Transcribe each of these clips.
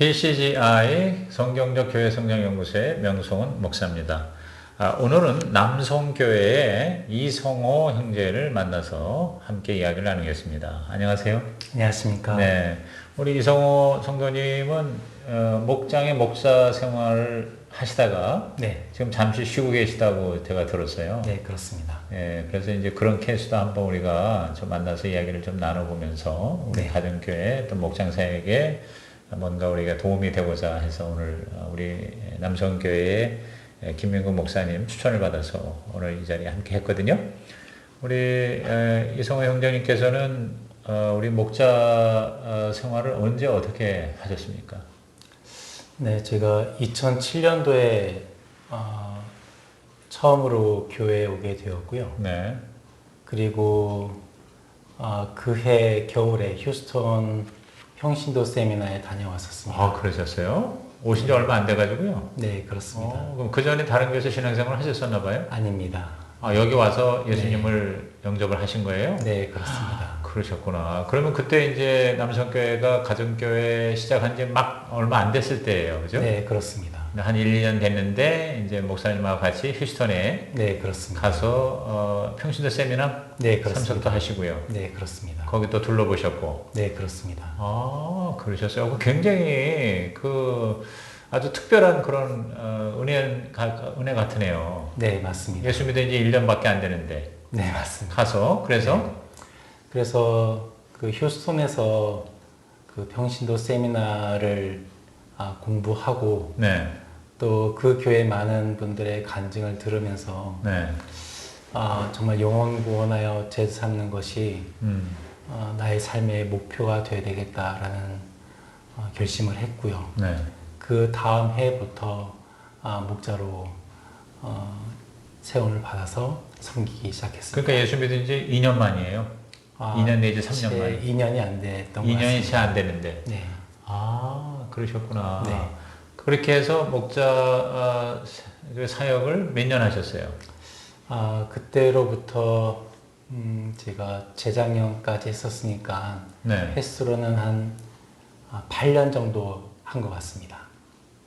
BCGI 성경적 교회 성장연구소의 명성훈 목사입니다. 오늘은 남성교회의 이성호 형제를 만나서 함께 이야기를 나누겠습니다. 안녕하세요. 안녕하십니까. 네, 우리 이성호 성도님은 목장의 목사 생활을 하시다가 네. 지금 잠시 쉬고 계시다고 제가 들었어요. 네, 그렇습니다. 네, 그래서 이제 그런 케이스도 한번 우리가 좀 만나서 이야기를 좀 나눠보면서 우리 네. 가정교회 또 목장사에게 뭔가 우리가 도움이 되고자 해서 오늘 우리 남성교회의 김민국 목사님 추천을 받아서 오늘 이 자리에 함께 했거든요. 우리 이성호 형제님께서는 우리 목자 생활을 언제 어떻게 하셨습니까? 네, 제가 2007년도에 처음으로 교회에 오게 되었고요. 네. 그리고 그해 겨울에 휴스턴 평신도 세미나에 다녀왔었습니다. 아, 그러셨어요? 오신 지 얼마 안 돼가지고요? 네, 그렇습니다. 그럼 그 전에 다른 교회에서 신앙생활을 하셨었나 봐요? 아닙니다. 아, 여기 와서 예수님을 영접을 하신 거예요? 네, 그렇습니다. 그러셨구나. 그러면 그때 이제 남성교회가 가정교회 시작한 지 막 얼마 안 됐을 때예요. 그죠? 네, 그렇습니다. 한 1, 2년 됐는데 이제 목사님하고 같이 휴스턴에 네, 그렇습니다. 가서 평신도 세미나 네, 그렇습니다. 참석도 하시고요. 네, 그렇습니다. 거기 또 둘러보셨고. 네, 그렇습니다. 아, 그러셨어요. 굉장히 아주 특별한 그런 은혜 같으네요. 네, 맞습니다. 예수 믿은 지 1년밖에 안 되는데 네, 맞습니다. 가서 그래서 네. 그래서 그 휴스턴에서 그 평신도 세미나를 공부하고 네. 또 그 교회 많은 분들의 간증을 들으면서 네. 정말 영혼 구원하여 제사 삼는 것이 나의 삶의 목표가 되어야 되겠다라는 결심을 했고요. 네. 그 다음 해부터 목자로 세원을 받아서 섬기기 시작했습니다. 그러니까 예수 믿은 지 2년 만이에요. 2년 내지 3년 만. 2년이 안 됐던 것 2년이 같습니다. 채 안 되는데. 네. 아, 그러셨구나. 네. 그렇게 해서 목자 사역을 몇 년 하셨어요? 그때로부터 제가 재작년까지 했었으니까 네. 횟수로는 한 8년 정도 한 것 같습니다.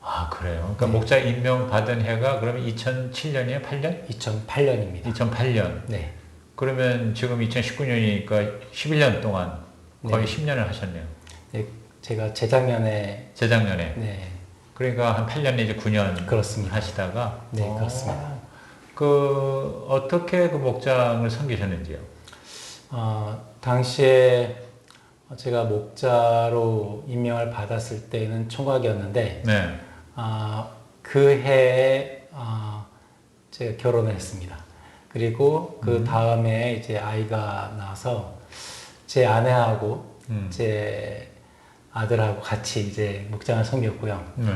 아, 그래요? 그러니까 네. 목자 임명 받은 해가 그러면 2007년이에요? 8년? 2008년입니다. 2008년. 네. 그러면 지금 2019년이니까 11년 동안 거의 네. 10년을 하셨네요. 네, 제가 재작년에 재작년에. 네, 그러니까 한 8년 내지 9년 그렇습니다. 하시다가. 네, 그렇습니다. 어떻게 그 목장을 섬기셨는지요? 당시에 제가 목자로 임명을 받았을 때는 총각이었는데 네. 그 해에 제가 결혼을 했습니다. 그리고 그 다음에 이제 아이가 나와서 제 아내하고 제 아들하고 같이 이제 목장을 섬겼고요. 네.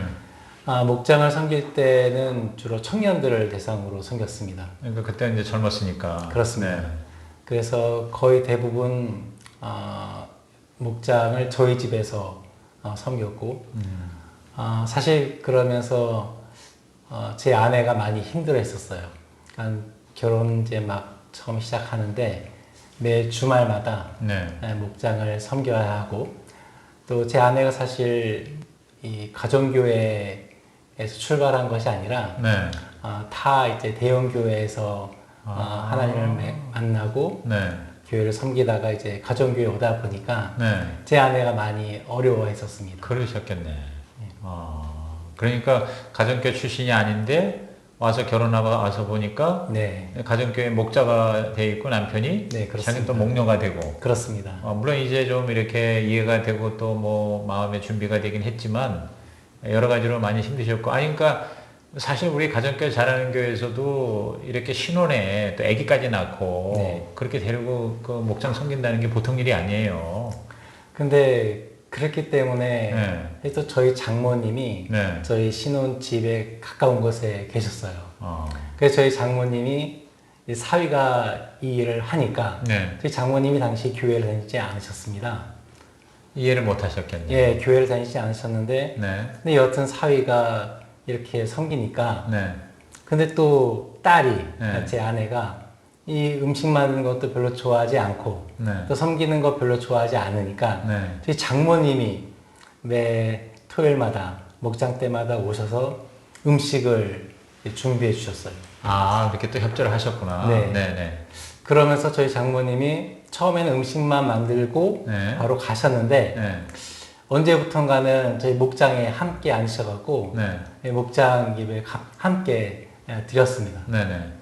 목장을 섬길 때는 주로 청년들을 대상으로 섬겼습니다. 그러니까 그때 이제 젊었으니까. 그렇습니다. 네. 그래서 거의 대부분 목장을 저희 집에서 섬겼고 사실 그러면서 제 아내가 많이 힘들어했었어요. 그러니까 결혼 이제 막 처음 시작하는데 매 주말마다 네. 목장을 섬겨야 하고 또 제 아내가 사실 이 가정교회에서 출발한 것이 아니라 네. 다 이제 대형 교회에서 하나님을 만나고 네. 교회를 섬기다가 이제 가정교회 오다 보니까 네. 제 아내가 많이 어려워했었습니다. 그러셨겠네. 그러니까 가정교회 출신이 아닌데 와서 결혼하고 와서 보니까 네, 가정교회 목자가 돼 있고 남편이 네, 그렇습니다. 자기는 또 목녀가 되고 그렇습니다. 물론 이제 좀 이렇게 이해가 되고 또 뭐 마음의 준비가 되긴 했지만 여러 가지로 많이 힘드셨고 그러니까 사실 우리 가정교회 잘하는 교회에서도 이렇게 신혼에 또 아기까지 낳고 네. 그렇게 데리고 그 목장 섬긴다는 게 보통 일이 아니에요. 근데 그랬기 때문에 네. 또 저희 장모님이 네. 저희 신혼 집에 가까운 곳에 계셨어요. 어. 그래서 저희 장모님이 이 사위가 이 일을 하니까 네. 저희 장모님이 당시 교회를 다니지 않으셨습니다. 이해를 못 하셨겠네요. 예, 교회를 다니지 않으셨는데 네. 근데 여튼 사위가 이렇게 섬기니까 네. 근데 또 딸이 네. 제 아내가 이 음식 만드는 것도 별로 좋아하지 않고 네. 또 섬기는 거 별로 좋아하지 않으니까 네. 저희 장모님이 매 토요일마다 목장 때마다 오셔서 음식을 준비해 주셨어요. 아, 이렇게 또 협조를 하셨구나. 네. 네네. 그러면서 저희 장모님이 처음에는 음식만 만들고 네. 바로 가셨는데 네. 언제부턴가는 저희 목장에 함께 앉으셔갖고 네. 목장 예배 함께 드렸습니다. 네네.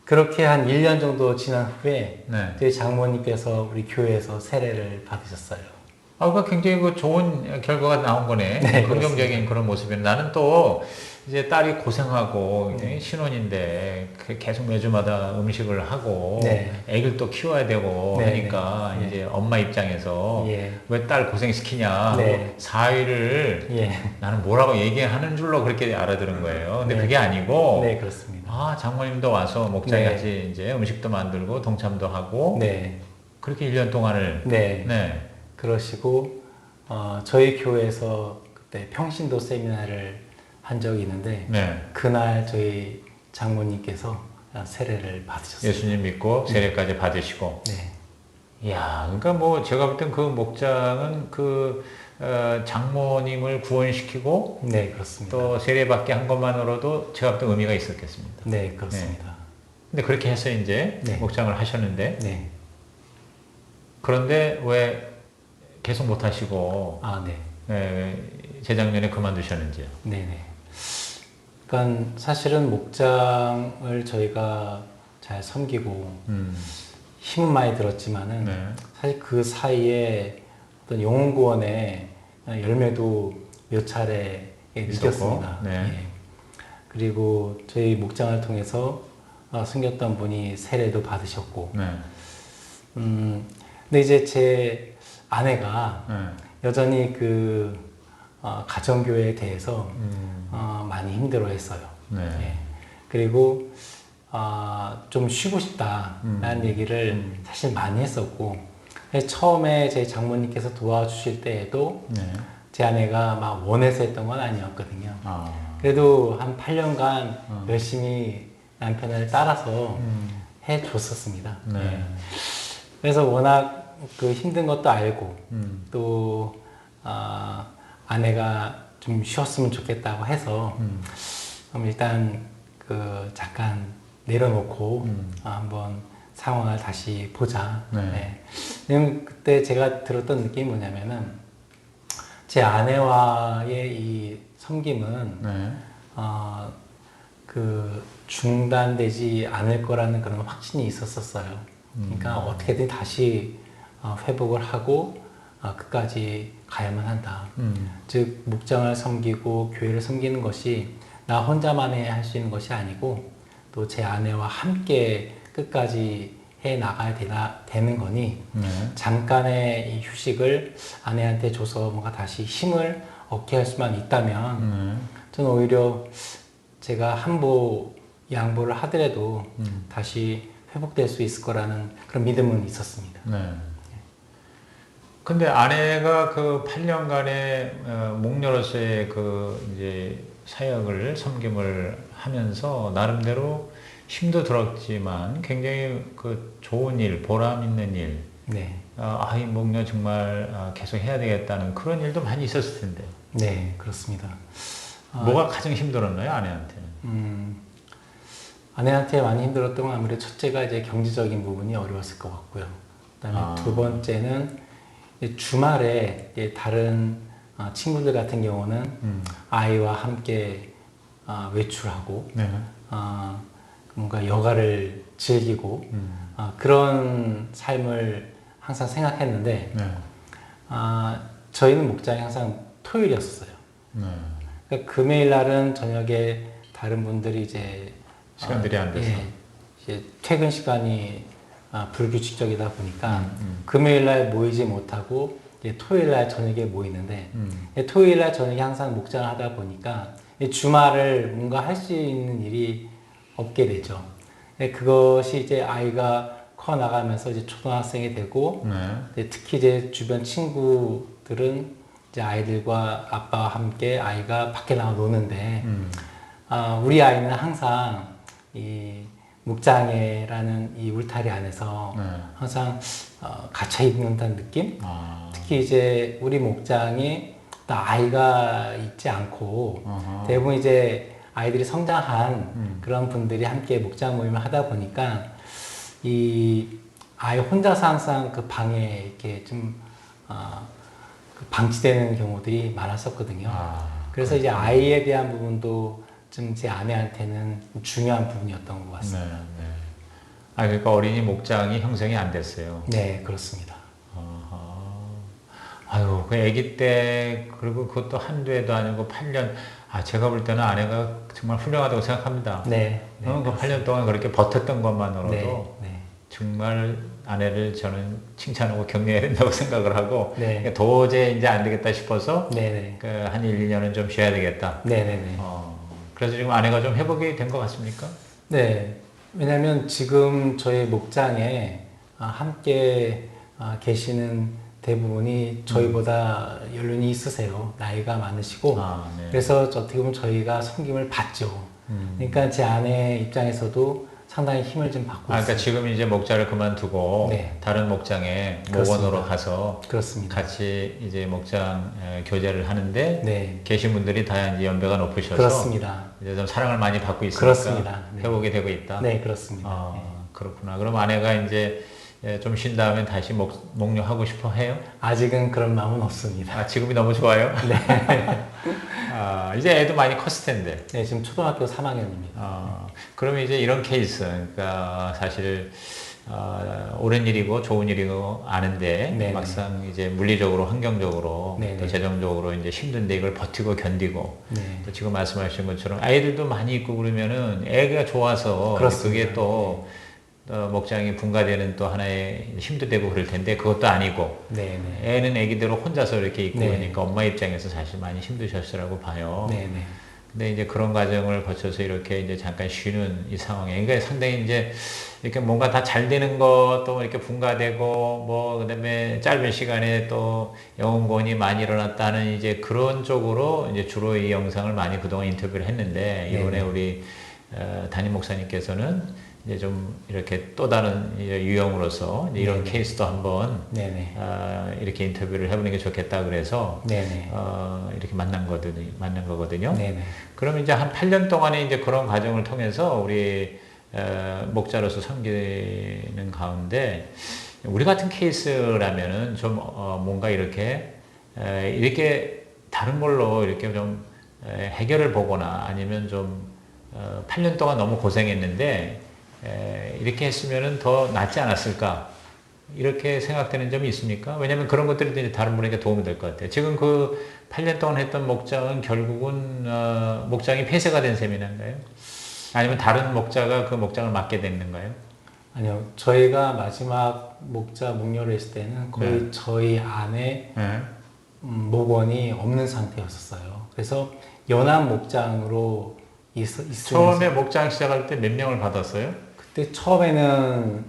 그렇게 한 1년 정도 지난 후에 네. 저희 장모님께서 우리 교회에서 세례를 받으셨어요. 아, 그 굉장히 그 좋은 결과가 나온 거네. 네, 긍정적인 그렇습니다. 그런 모습이. 나는 또 이제 딸이 고생하고 신혼인데 계속 매주마다 음식을 하고 네. 애를 또 키워야 되고 네, 하니까 네. 이제 엄마 입장에서 예. 왜 딸 고생시키냐. 네. 사위를 예. 나는 뭐라고 얘기하는 줄로 그렇게 알아들은 거예요. 근데 네. 그게 아니고 네, 그렇습니다. 아, 장모님도 와서 목장에 네. 같이 이제 음식도 만들고 동참도 하고 네. 그렇게 1년 동안을 네. 네. 그러시고 저희 교회에서 그때 평신도 세미나를 한 적이 있는데 네. 그날 저희 장모님께서 세례를 받으셨어요. 예수님 믿고 세례까지 받으시고. 네. 이야, 그러니까 뭐 제가 볼 땐 그 목장은 장모님을 구원시키고 네, 그렇습니다. 또 세례받게 한 것만으로도 제가 볼 땐 의미가 있었겠습니다. 네, 그렇습니다. 근데 그렇게 해서 이제 네. 목장을 하셨는데 네. 그런데 왜 계속 못 하시고 아, 네. 재작년에 그만두셨는지요? 네네. 그러니까 사실은 목장을 저희가 잘 섬기고 힘은 많이 들었지만은 네. 사실 그 사이에 어떤 영혼구원의 열매도 몇 차례 있었고, 느꼈습니다. 네. 예. 그리고 저희 목장을 통해서 섬겼던 분이 세례도 받으셨고, 네. 근데 이제 제 아내가 네. 여전히 가정교회에 대해서 음. 많이 힘들어했어요. 네. 예. 그리고 좀 쉬고 싶다라는 얘기를 사실 많이 했었고 처음에 제 장모님께서 도와주실 때에도 네. 제 아내가 막 원해서 했던 건 아니었거든요. 아. 그래도 한 8년간 열심히 남편을 따라서 해줬었습니다. 네. 예. 그래서 워낙 힘든 것도 알고 또 아내가 좀 쉬었으면 좋겠다고 해서 그럼 일단 잠깐 내려놓고 한번 상황을 다시 보자. 네. 네. 왜냐면 그때 제가 들었던 느낌이 뭐냐면은 제 아내와의 이 섬김은 네. 중단되지 않을 거라는 그런 확신이 있었었어요. 그러니까 어떻게든 다시 회복을 하고 끝까지 가야만 한다. 즉 목장을 섬기고 교회를 섬기는 것이 나 혼자만이 할 수 있는 것이 아니고 또 제 아내와 함께 끝까지 해 나가야 되는 거니 네. 잠깐의 이 휴식을 아내한테 줘서 뭔가 다시 힘을 얻게 할 수만 있다면 저는 오히려 제가 양보를 하더라도 다시 회복될 수 있을 거라는 그런 믿음은 있었습니다. 네. 근데 아내가 8년간의 목녀로서의 이제 사역을 섬김을 하면서 나름대로 힘도 들었지만 굉장히 좋은 일, 보람 있는 일, 네. 이 목녀 정말 계속 해야 되겠다는 그런 일도 많이 있었을 텐데. 네, 그렇습니다. 뭐가 가장 힘들었나요, 아내한테? 아내한테 많이 힘들었던 건 아무래도 첫째가 이제 경제적인 부분이 어려웠을 것 같고요. 그다음에 두 번째는 주말에 다른 친구들 같은 경우는 아이와 함께 외출하고 네. 뭔가 여가를 즐기고 그런 삶을 항상 생각했는데 네. 저희는 목장이 항상 토요일이었어요. 네. 그러니까 금요일 날은 저녁에 다른 분들이 이제 시간들이 안 돼서. 이제 퇴근 시간이 불규칙적이다 보니까 금요일 날 모이지 못하고 이제 토요일 날 저녁에 모이는데 토요일 날 저녁에 항상 목장을 하다 보니까 주말을 뭔가 할 수 있는 일이 없게 되죠. 그것이 이제 아이가 커 나가면서 이제 초등학생이 되고 네. 특히 이제 주변 친구들은 이제 아이들과 아빠와 함께 아이가 밖에 나가 노는데 우리 아이는 항상 이 목장회라는 이 울타리 안에서 네. 항상 갇혀 있는다는 느낌? 아. 특히 이제 우리 목장이 아이가 있지 않고 어허. 대부분 이제 아이들이 성장한 그런 분들이 함께 목자 모임을 하다 보니까 이 아이 혼자서 항상 그 방에 이렇게 좀 그 방치되는 경우들이 많았었거든요. 그래서 이제 아이에 대한 부분도 좀 제 아내한테는 중요한 부분이었던 것 같습니다. 네, 네. 그러니까 어린이 목장이 형성이 안 됐어요. 네, 그렇습니다. 아유, 그 아기 때, 그리고 그것도 한두 해도 아니고 8년. 제가 볼 때는 아내가 정말 훌륭하다고 생각합니다. 네, 그 8년 동안 그렇게 버텼던 것만으로도 네. 정말 아내를 저는 칭찬하고 격려해야 된다고 생각을 하고, 네. 그러니까 도저히 이제 안 되겠다 싶어서, 네네. 한 1, 2년은 좀 쉬어야 되겠다. 네네네. 그래서 지금 아내가 좀 회복이 된 것 같습니까? 네. 왜냐면 지금 저희 목장에 함께 계시는 대부분이 저희보다 연륜이 있으세요. 나이가 많으시고. 네. 그래서 어떻게 보면 저희가 섬김을 받죠. 그러니까 제 아내 입장에서도 상당히 힘을 좀 받고 그러니까 있어요. 지금 이제 목자를 그만두고 네. 다른 목장에 그렇습니다. 목원으로 가서 그렇습니다. 같이 이제 목장 교제를 하는데 네. 계신 분들이 다 이제 연배가 높으셔서 그렇습니다. 이제 좀 사랑을 많이 받고 있으니까 그렇습니다. 네. 회복이 되고 있다. 네, 그렇습니다. 그렇구나. 그럼 아내가 이제 좀 쉰 다음에 다시 목욕하고 싶어 해요? 아직은 그런 마음은 없습니다. 지금이 너무 좋아요? 네. 이제 애도 많이 컸을 텐데. 네, 지금 초등학교 3학년입니다. 그러면 이제 이런 케이스, 그러니까 사실 옳은 일이고 좋은 일이고 아는데 네네. 막상 이제 물리적으로, 환경적으로, 네네. 또 재정적으로 이제 힘든데 이걸 버티고 견디고, 네. 또 지금 말씀하신 것처럼 아이들도 많이 있고 그러면은 애가 좋아서 그렇습니다. 그게 또 목장이 분가되는 또 하나의 힘도 되고 그럴 텐데 그것도 아니고 네네. 애는 애기대로 혼자서 이렇게 있고 네. 그러니까 엄마 입장에서 사실 많이 힘드셨으라고 봐요. 네네. 근데 이제 그런 과정을 거쳐서 이렇게 이제 잠깐 쉬는 이 상황에, 그러니까 상당히 이제 이렇게 뭔가 다 잘 되는 거, 또 이렇게 분가되고, 뭐, 그 다음에 짧은 시간에 또 영혼권이 많이 일어났다는 이제 그런 쪽으로 이제 주로 이 영상을 많이 그동안 인터뷰를 했는데, 이번에 우리 담임 목사님께서는 이제 좀 이렇게 또 다른 유형으로서 이제 이런 케이스도 한번 이렇게 인터뷰를 해보는 게 좋겠다 그래서 이렇게 만난 거거든요. 네네. 그러면 이제 한 8년 동안에 이제 그런 과정을 통해서 우리 목자로서 섬기는 가운데 우리 같은 케이스라면은 좀 뭔가 이렇게 다른 걸로 이렇게 좀 해결을 보거나 아니면 좀 8년 동안 너무 고생했는데 이렇게 했으면은 더 낫지 않았을까 이렇게 생각되는 점이 있습니까? 왜냐하면 그런 것들이 이제 다른 분에게 도움이 될 것 같아요. 지금 그 8년 동안 했던 목장은 결국은 목장이 폐쇄가 된 셈이란가요? 아니면 다른 목자가 그 목장을 맡게 됐는가요? 아니요, 저희가 마지막 목자 목료를 했을 때는 거의 저희 안에 목원이 없는 상태였었어요. 그래서 연합 목장으로 있으면서 처음에 목장 시작할 때 몇 명을 받았어요? 그때 처음에는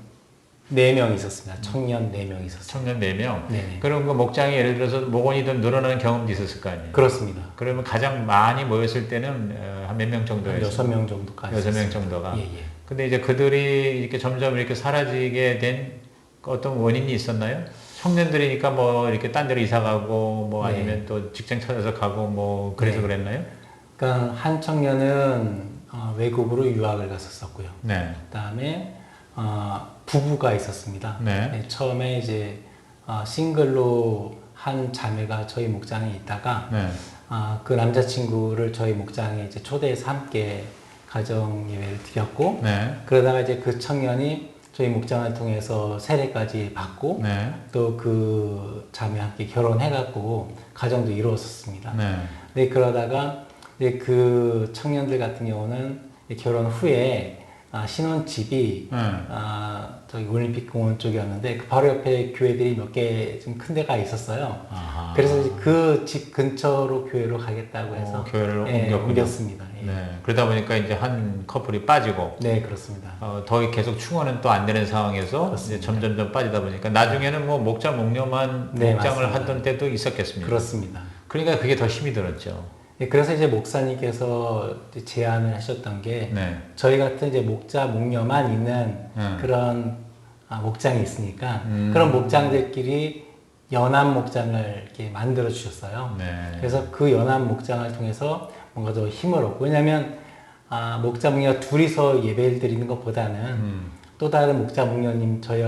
4명 있었습니다. 청년 4명 있었어요. 청년 4명? 네네. 그럼 그 목장이 예를 들어서 목원이 좀 늘어나는 경험도 있었을 거 아니에요? 그렇습니다. 그러면 가장 많이 모였을 때는 한 몇 명 정도였어요? 6명 정도까지. 6명 정도가? 예, 예. 근데 이제 그들이 이렇게 점점 이렇게 사라지게 된 어떤 원인이 있었나요? 청년들이니까 뭐 이렇게 딴 데로 이사 가고 뭐 아니면 또 직장 찾아서 가고 뭐 그래서 그랬나요? 그러니까 한 청년은 외국으로 유학을 갔었었고요. 네. 그다음에 부부가 있었습니다. 네. 처음에 이제 싱글로 한 자매가 저희 목장에 있다가 그 남자친구를 저희 목장에 이제 초대해서 함께 가정 예배를 드렸고 그러다가 이제 그 청년이 저희 목장을 통해서 세례까지 받고 또 그 자매와 함께 결혼해갖고 가정도 이루었었습니다. 근데 그러다가 이제 그 청년들 같은 경우는 결혼 후에 신혼집이 저기 올림픽 공원 쪽이었는데 그 바로 옆에 교회들이 몇 개 좀 큰 데가 있었어요. 그래서 그 집 근처로 교회로 가겠다고 해서 교회를 옮겼습니다. 예. 그러다 보니까 이제 한 커플이 빠지고 네, 그렇습니다. 더 계속 충원은 또 안 되는 상황에서 이제 점점점 빠지다 보니까 나중에는 뭐 목자 목녀만 목장을 맞습니다. 하던 때도 있었겠습니다. 그렇습니다. 그러니까 그게 더 힘이 들었죠. 그래서 이제 목사님께서 이제 제안을 하셨던 게 저희 같은 이제 목자 목녀만 있는 그런 목장이 있으니까 그런 목장들끼리 연한 목장을 이렇게 만들어 주셨어요. 네. 그래서 그 연한 목장을 통해서 뭔가 더 힘을 얻고, 왜냐하면 목자 목녀 둘이서 예배를 드리는 것보다는 또 다른 목자 목녀님 저희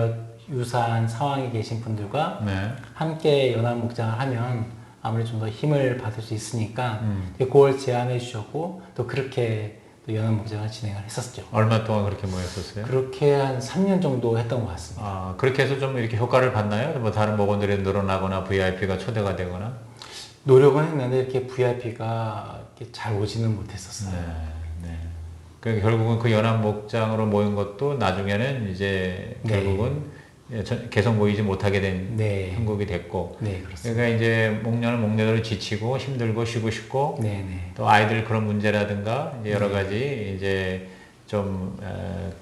유사한 상황에 계신 분들과 네. 함께 연한 목장을 하면 아무래도 좀 더 힘을 받을 수 있으니까 그걸 제안해 주셨고, 또 그렇게 또 연한 목장을 진행을 했었죠. 얼마 동안 그렇게 모였었어요? 그렇게 한 3년 정도 했던 것 같습니다. 아, 그렇게 해서 좀 이렇게 효과를 봤나요? 뭐 다른 목원들이 늘어나거나 VIP가 초대가 되거나? 노력은 했는데 이렇게 VIP가 이렇게 잘 오지는 못했었어요. 네. 그 결국은 그 연합 목장으로 모인 것도 나중에는 이제 네. 결국은 계속 모이지 못하게 된 네. 형국이 됐고. 네, 그렇습니다. 그러니까 이제 목녀는 목녀대로 지치고 힘들고 쉬고 싶고 네, 네. 또 아이들 그런 문제라든가 이제 여러 가지 이제 좀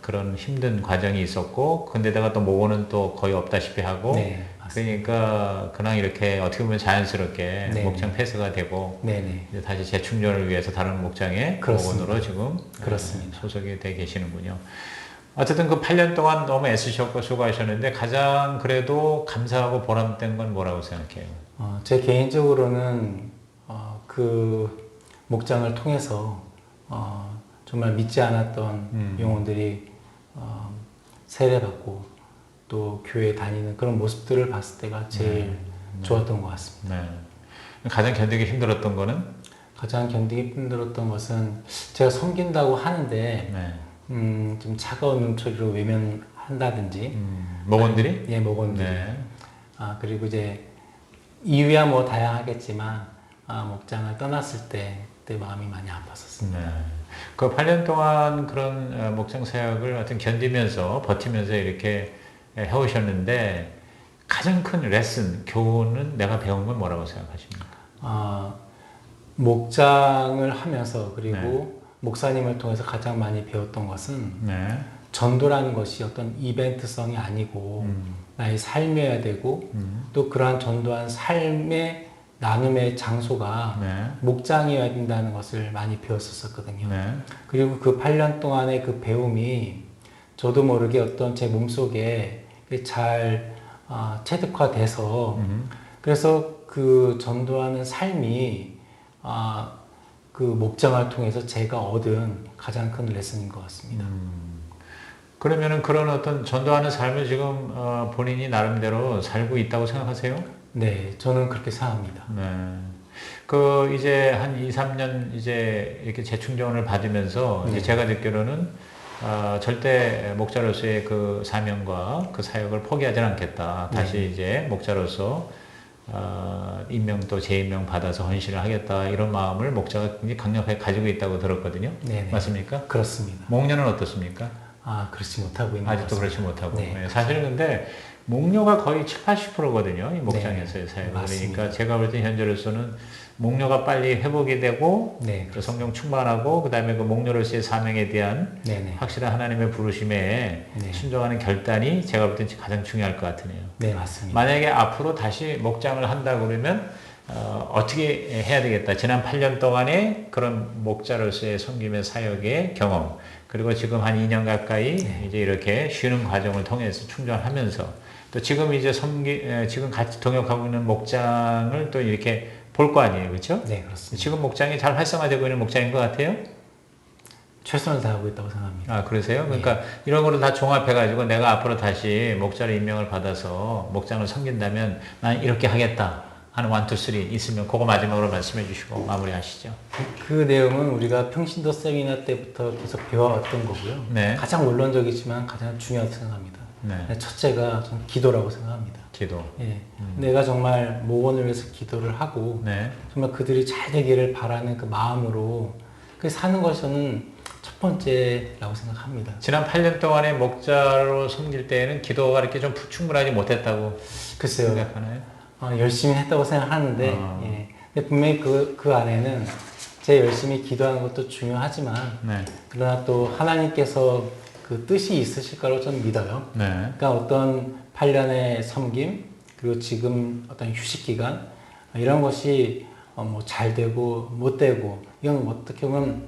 그런 힘든 과정이 있었고, 근데다가 또 목원은 또 거의 없다시피 하고, 네, 맞습니다. 그러니까 그냥 이렇게 어떻게 보면 자연스럽게 네. 목장 폐쇄가 되고 네, 네. 이제 다시 재충전을 위해서 다른 목장에 그렇습니다. 목원으로 지금 그렇습니다. 소속이 돼 계시는군요. 어쨌든 그 8년 동안 너무 애쓰셨고 수고하셨는데 가장 그래도 감사하고 보람된 건 뭐라고 생각해요? 제 개인적으로는 그 목장을 통해서 정말 믿지 않았던 영혼들이 세례받고 또 교회 다니는 그런 모습들을 봤을 때가 제일 좋았던 것 같습니다. 네. 가장 견디기 힘들었던 거는? 가장 견디기 힘들었던 것은 제가 섬긴다고 하는데 네. 좀 차가운 눈초리로 외면한다든지 목원들이? 예, 목원들이. 네. 그리고 이제 이유야 뭐 다양하겠지만 목장을 떠났을 때 그때 마음이 많이 아팠었습니다. 네. 그 8년 동안 그런 목장 사역을 하여튼 견디면서 버티면서 이렇게 해오셨는데 가장 큰 레슨, 교훈은 내가 배운 건 뭐라고 생각하십니까? 목장을 하면서 그리고 목사님을 통해서 가장 많이 배웠던 것은 네. 전도라는 것이 어떤 이벤트성이 아니고 나의 삶이어야 되고 또 그러한 전도한 삶의 나눔의 장소가 네. 목장이어야 된다는 것을 많이 배웠었거든요. 네. 그리고 그 8년 동안의 그 배움이 저도 모르게 어떤 제 몸속에 잘 체득화돼서 그래서 그 전도하는 삶이 그 목장을 통해서 제가 얻은 가장 큰 레슨인 것 같습니다. 그러면은 그런 어떤 전도하는 삶을 지금 본인이 나름대로 살고 있다고 생각하세요? 네, 저는 그렇게 생각합니다. 네. 그 이제 한 2, 3년 이제 이렇게 재충전을 받으면서 이제 제가 듣기로는 절대 목자로서의 그 사명과 그 사역을 포기하지 않겠다. 다시 이제 목자로서 임명 또 재임명 받아서 헌신을 하겠다. 이런 마음을 목자가 굉장히 강력하게 가지고 있다고 들었거든요. 네네. 맞습니까? 그렇습니다. 목녀는 어떻습니까? 그렇지 못하고 있는 아직도 것 그렇지 같습니다. 못하고. 네. 네. 사실은 근데 목녀가 거의 7, 80%거든요. 이 목장에서의 사역. 맞습니다. 그러니까 제가 볼 때 현재로서는 목녀가 빨리 회복이 되고 네, 그 성령 충만하고 그다음에 그 목녀로서의 사명에 대한 네네. 확실한 하나님의 부르심에 네. 순종하는 결단이 제가 볼 때 가장 중요할 것 같으네요. 네, 맞습니다. 만약에 앞으로 다시 목장을 한다 그러면 어떻게 해야 되겠다. 지난 8년 동안의 그런 목자로서의 섬김의 사역의 경험, 그리고 지금 한 2년 가까이 이제 이렇게 쉬는 과정을 통해서 충전하면서 또 지금 이제 지금 같이 동역하고 있는 목장을 또 이렇게 볼 거 아니에요, 그렇죠? 네, 그렇습니다. 지금 목장이 잘 활성화되고 있는 목장인 것 같아요. 최선을 다하고 있다고 생각합니다. 그러세요? 그러니까 이런 거를 다 종합해가지고 내가 앞으로 다시 목자로 임명을 받아서 목장을 섬긴다면 난 이렇게 하겠다 하는 1, 2, 3 있으면 그거 마지막으로 말씀해 주시고 마무리하시죠. 그 내용은 우리가 평신도 세미나 때부터 계속 배워왔던 거고요. 네. 가장 원론적이지만 가장 중요하다고 생각합니다. 네. 첫째가 전 기도라고 생각합니다. 기도. 예. 내가 정말 목원을 위해서 기도를 하고 네. 정말 그들이 잘 되기를 바라는 그 마음으로 그 사는 것이 저는 첫 번째라고 생각합니다. 지난 8년 동안의 목자로 섬길 때에는 기도가 이렇게 좀 충분하지 못했다고 글쎄요. 생각하나요? 열심히 했다고 생각하는데 예. 근데 분명히 그 안에는 제 열심히 기도하는 것도 중요하지만 네. 그러나 또 하나님께서 그 뜻이 있으실 거라고 저는 믿어요. 네. 그러니까 어떤 8년의 섬김 그리고 지금 어떤 휴식 기간 이런 것이 뭐 잘 되고 못 되고 이건 어떻게 보면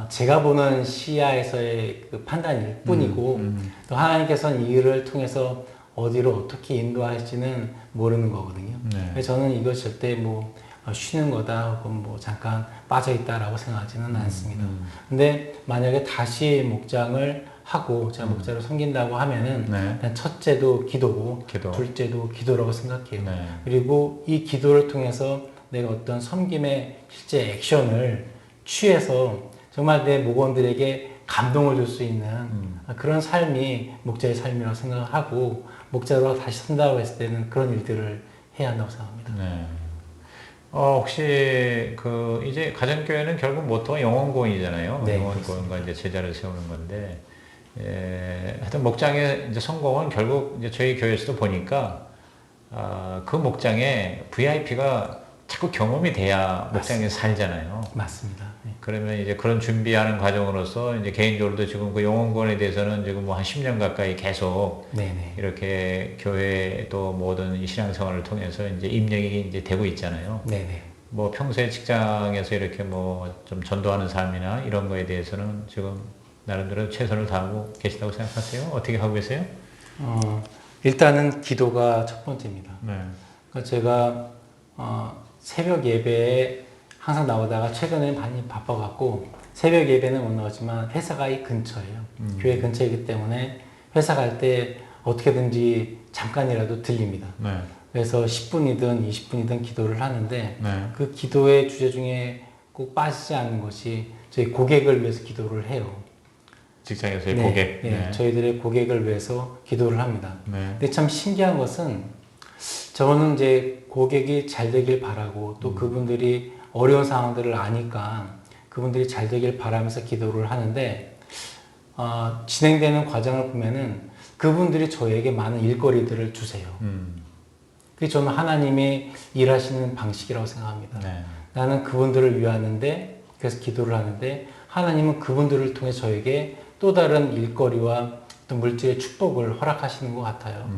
제가 보는 시야에서의 그 판단일 뿐이고 또 하나님께서는 이 일을 통해서 어디로 어떻게 인도할지는 모르는 거거든요. 네. 그래서 저는 이거 절대 뭐 쉬는 거다 혹은 뭐 잠깐 빠져 있다라고 생각하지는 않습니다. 근데 만약에 다시 목장을 하고 제가 목자를 섬긴다고 하면은 네. 일단 첫째도 기도고 기도. 둘째도 기도라고 생각해요. 네. 그리고 이 기도를 통해서 내가 어떤 섬김의 실제 액션을 취해서 정말 내 목원들에게 감동을 줄 수 있는 그런 삶이 목자의 삶이라고 생각을 하고 목자로 다시 선다고 했을 때는 그런 일들을 해야 한다고 생각합니다. 네. 혹시 이제 가정교회는 결국 모토가 영혼구원이잖아요. 네, 영혼구원과 이제 제자를 세우는 건데, 하여튼 목장의 이제 성공은 결국 이제 저희 교회에서도 보니까 그 목장에 VIP가 자꾸 경험이 돼야 목장에서 살잖아요. 맞습니다. 네. 그러면 이제 그런 준비하는 과정으로서 이제 개인적으로도 지금 그 영혼구원에 대해서는 지금 뭐 한 10년 가까이 계속 네네. 이렇게 교회 또 모든 이 신앙생활을 통해서 이제 입력이 이제 되고 있잖아요. 네네. 뭐 평소에 직장에서 이렇게 뭐 좀 전도하는 삶이나 이런 거에 대해서는 지금 나름대로 최선을 다하고 계시다고 생각하세요? 어떻게 하고 계세요? 일단은 기도가 첫 번째입니다. 네. 그러니까 제가 새벽 예배에 항상 나오다가 최근에 많이 바빠갖고 새벽 예배는 못 나오지만 회사가 이 근처예요. 교회 근처이기 때문에 회사 갈 때 어떻게든지 잠깐이라도 들립니다. 네. 그래서 10분이든 20분이든 기도를 하는데 네. 그 기도의 주제 중에 꼭 빠지지 않는 것이 저희 고객을 위해서 기도를 해요. 직장에서의 네, 고객. 네, 저희들의 고객을 위해서 기도를 합니다. 네. 근데 참 신기한 것은 저는 이제 고객이 잘 되길 바라고 또 그분들이 어려운 상황들을 아니까 그분들이 잘 되길 바라면서 기도를 하는데 진행되는 과정을 보면은 그분들이 저에게 많은 일거리들을 주세요. 그게 저는 하나님이 일하시는 방식이라고 생각합니다. 네. 나는 그분들을 위하는데 그래서 기도를 하는데 하나님은 그분들을 통해 저에게 또 다른 일거리와 또 물질의 축복을 허락하시는 것 같아요.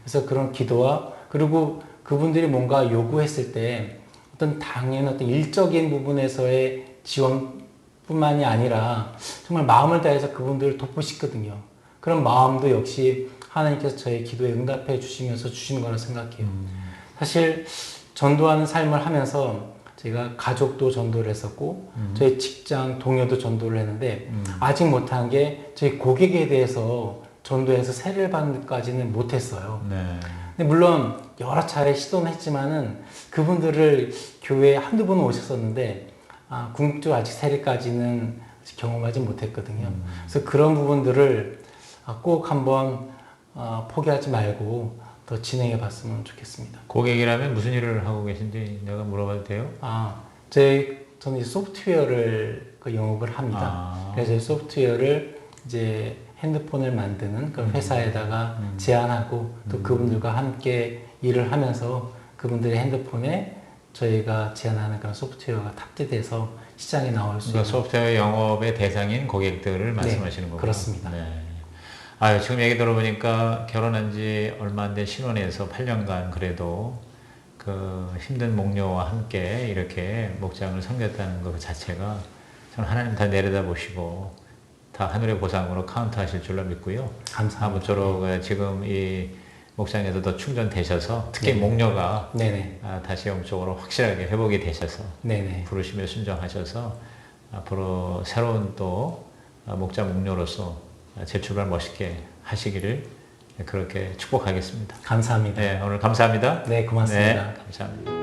그래서 그런 기도와 그리고 그분들이 뭔가 요구했을 때 어떤 당연한 어떤 일적인 부분에서의 지원뿐만이 아니라 정말 마음을 다해서 그분들을 돕고 싶거든요. 그런 마음도 역시 하나님께서 저의 기도에 응답해 주시면서 주시는 거라 생각해요. 사실 전도하는 삶을 하면서 제가 가족도 전도를 했었고 저희 직장 동료도 전도를 했는데 아직 못한 게 저희 고객에 대해서 전도해서 세례를 받는 데까지는 못했어요. 네. 근데 물론 여러 차례 시도는 했지만은 그분들을 교회에 한두 번 오셨었는데 궁극적으로 아직 세례까지는 경험하지 못했거든요. 그래서 그런 부분들을 꼭 한번 포기하지 말고 더 진행해 봤으면 좋겠습니다. 고객이라면 무슨 일을 하고 계신지 내가 물어봐도 돼요? 저는 이제 소프트웨어를 영업을 합니다. 그래서 소프트웨어를 이제 핸드폰을 만드는 그런 회사에다가 제안하고 또 그분들과 함께 일을 하면서 그분들의 핸드폰에 저희가 제안하는 그런 소프트웨어가 탑재돼서 시장에 나올 수 있는 소프트웨어 영업의 대상인 고객들을 말씀하시는 거군요. 그렇습니다. 네. 지금 얘기 들어보니까 결혼한 지 얼마 안 된 신혼에서 8년간 그래도 그 힘든 목녀와 함께 이렇게 목장을 섬겼다는 것 자체가 저는 하나님 다 내려다보시고 다 하늘의 보상으로 카운트하실 줄로 믿고요. 감사합니다. 아무쪼록 지금 이 목장에서 더 충전되셔서 특히 목녀가 다시 영적으로 확실하게 회복이 되셔서 부르심에 순종하셔서 앞으로 새로운 또 목자 목녀로서 재출발 멋있게 하시기를 그렇게 축복하겠습니다. 감사합니다. 네, 오늘 감사합니다. 네, 고맙습니다. 네, 감사합니다.